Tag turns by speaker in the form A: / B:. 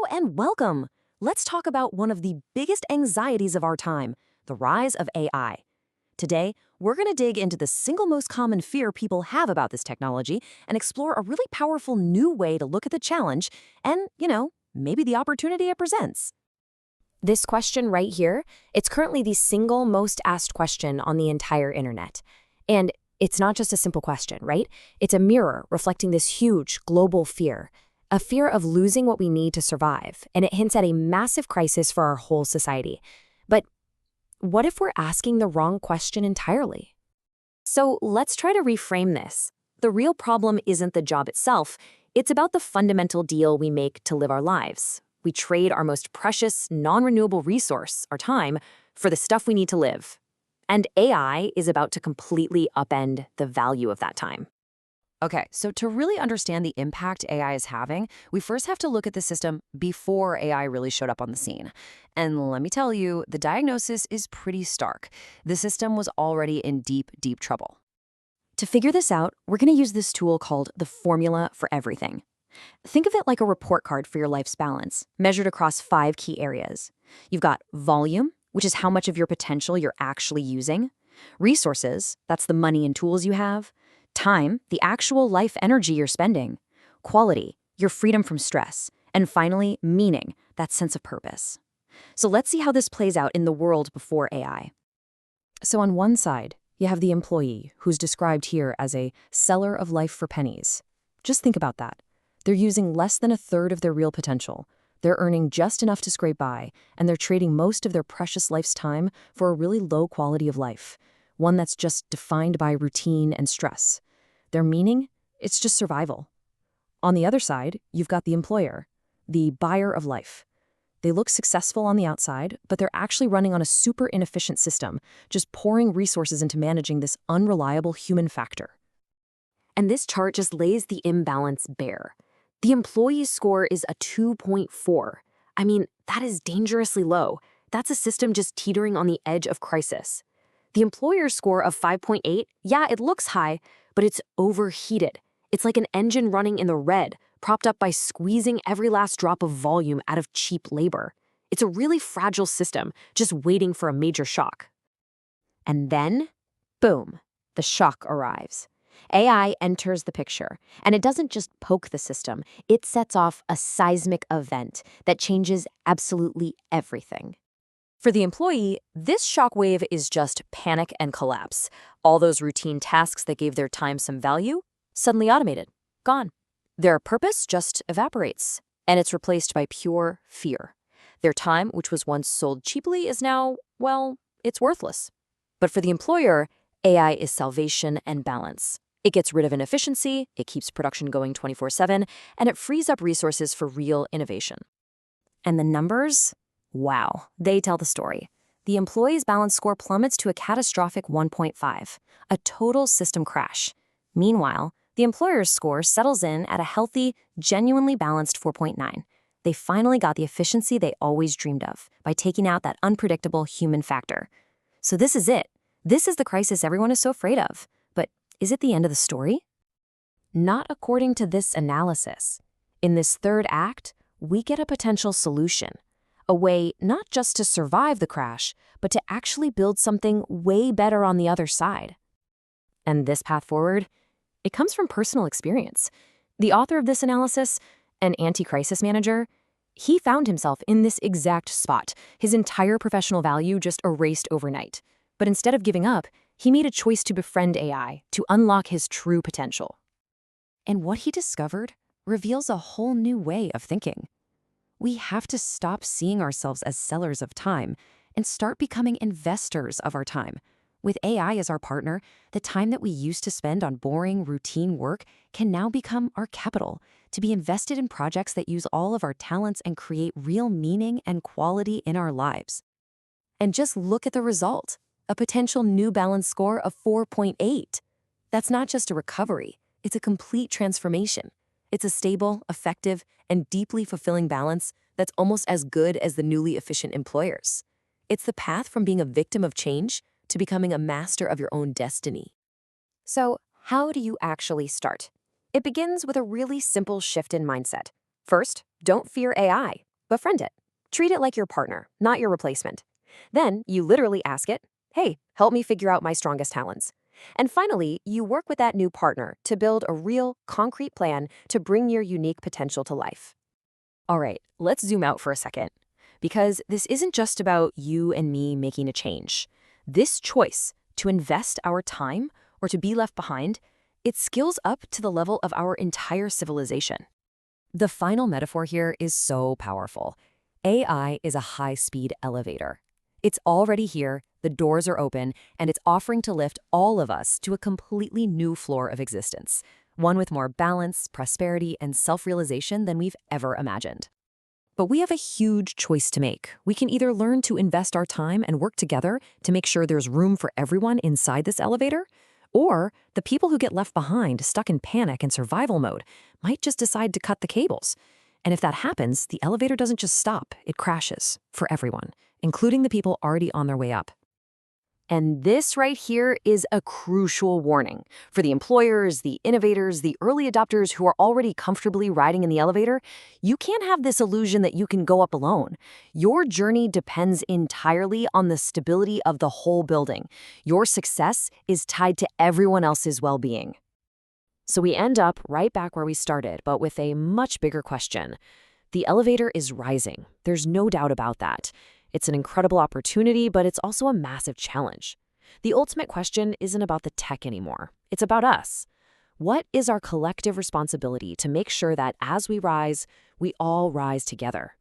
A: and welcome. Let's talk about one of the biggest anxieties of our time, the rise of AI. Today, we're going to dig into the single most common fear people have about this technology and explore a really powerful new way to look at the challenge and, maybe the opportunity it presents. This question right here, it's currently the single most asked question on the entire internet. And it's not just a simple question, right? It's a mirror reflecting this huge global fear. A fear of losing what we need to survive, and it hints at a massive crisis for our whole society. But what if we're asking the wrong question entirely? So let's try to reframe this. The real problem isn't the job itself, it's about the fundamental deal we make to live our lives. We trade our most precious, non-renewable resource, our time, for the stuff we need to live. And AI is about to completely upend the value of that time. Okay, so to really understand the impact AI is having, we first have to look at the system before AI really showed up on the scene. And let me tell you, the diagnosis is pretty stark. The system was already in deep, deep trouble. To figure this out, we're going to use this tool called the formula for everything. Think of it like a report card for your life's balance, measured across 5 key areas. You've got volume, which is how much of your potential you're actually using. Resources, that's the money and tools you have. Time, the actual life energy you're spending. Quality, your freedom from stress. And finally, meaning, that sense of purpose. So let's see how this plays out in the world before AI. So on one side, you have the employee, who's described here as a seller of life for pennies. Just think about that. They're using less than a third of their real potential. They're earning just enough to scrape by, and they're trading most of their precious life's time for a really low quality of life, one that's just defined by routine and stress. Their meaning? It's just survival. On the other side, you've got the employer, the buyer of life. They look successful on the outside, but they're actually running on a super inefficient system, just pouring resources into managing this unreliable human factor. And this chart just lays the imbalance bare. The employee's score is a 2.4. I mean, that is dangerously low. That's a system just teetering on the edge of crisis. The employer's score of 5.8, yeah, it looks high, but it's overheated. It's like an engine running in the red, propped up by squeezing every last drop of volume out of cheap labor. It's a really fragile system, just waiting for a major shock. And then, boom, the shock arrives. AI enters the picture, and it doesn't just poke the system, it sets off a seismic event that changes absolutely everything. For the employee, this shockwave is just panic and collapse. All those routine tasks that gave their time some value, suddenly automated, gone. Their purpose just evaporates, and it's replaced by pure fear. Their time, which was once sold cheaply, is now, well, it's worthless. But for the employer, AI is salvation and balance. It gets rid of inefficiency, it keeps production going 24/7, and it frees up resources for real innovation. And the numbers? Wow, they tell the story. The employee's balance score plummets to a catastrophic 1.5, a total system crash. Meanwhile, the employer's score settles in at a healthy, genuinely balanced 4.9. They finally got the efficiency they always dreamed of by taking out that unpredictable human factor. So this is it. This is the crisis everyone is so afraid of. But is it the end of the story? Not according to this analysis. In this third act, we get a potential solution. A way not just to survive the crash, but to actually build something way better on the other side. And this path forward, it comes from personal experience. The author of this analysis, an anti-crisis manager, he found himself in this exact spot, his entire professional value just erased overnight. But instead of giving up, he made a choice to befriend AI, to unlock his true potential. And what he discovered reveals a whole new way of thinking. We have to stop seeing ourselves as sellers of time and start becoming investors of our time. With AI as our partner, the time that we used to spend on boring, routine work can now become our capital, to be invested in projects that use all of our talents and create real meaning and quality in our lives. And just look at the result, a potential new balance score of 4.8. That's not just a recovery, it's a complete transformation. It's a stable, effective, and deeply fulfilling balance that's almost as good as the newly efficient employers. It's the path from being a victim of change to becoming a master of your own destiny. So, how do you actually start? It begins with a really simple shift in mindset. First, don't fear AI. Befriend it. Treat it like your partner, not your replacement. Then you literally ask it, hey, help me figure out my strongest talents. And finally, you work with that new partner to build a real, concrete plan to bring your unique potential to life. All right, let's zoom out for a second. Because this isn't just about you and me making a change. This choice to invest our time or to be left behind, it scales up to the level of our entire civilization. The final metaphor here is so powerful. AI is a high-speed elevator. It's already here, the doors are open, and it's offering to lift all of us to a completely new floor of existence, one with more balance, prosperity, and self-realization than we've ever imagined. But we have a huge choice to make. We can either learn to invest our time and work together to make sure there's room for everyone inside this elevator, or the people who get left behind, stuck in panic and survival mode, might just decide to cut the cables. And if that happens, the elevator doesn't just stop, it crashes for everyone, including the people already on their way up. And this right here is a crucial warning for the employers, the innovators, the early adopters who are already comfortably riding in the elevator. You can't have this illusion that you can go up alone. Your journey depends entirely on the stability of the whole building. Your success is tied to everyone else's well-being. So we end up right back where we started, but with a much bigger question. The elevator is rising. There's no doubt about that. It's an incredible opportunity, but it's also a massive challenge. The ultimate question isn't about the tech anymore. It's about us. What is our collective responsibility to make sure that as we rise, we all rise together?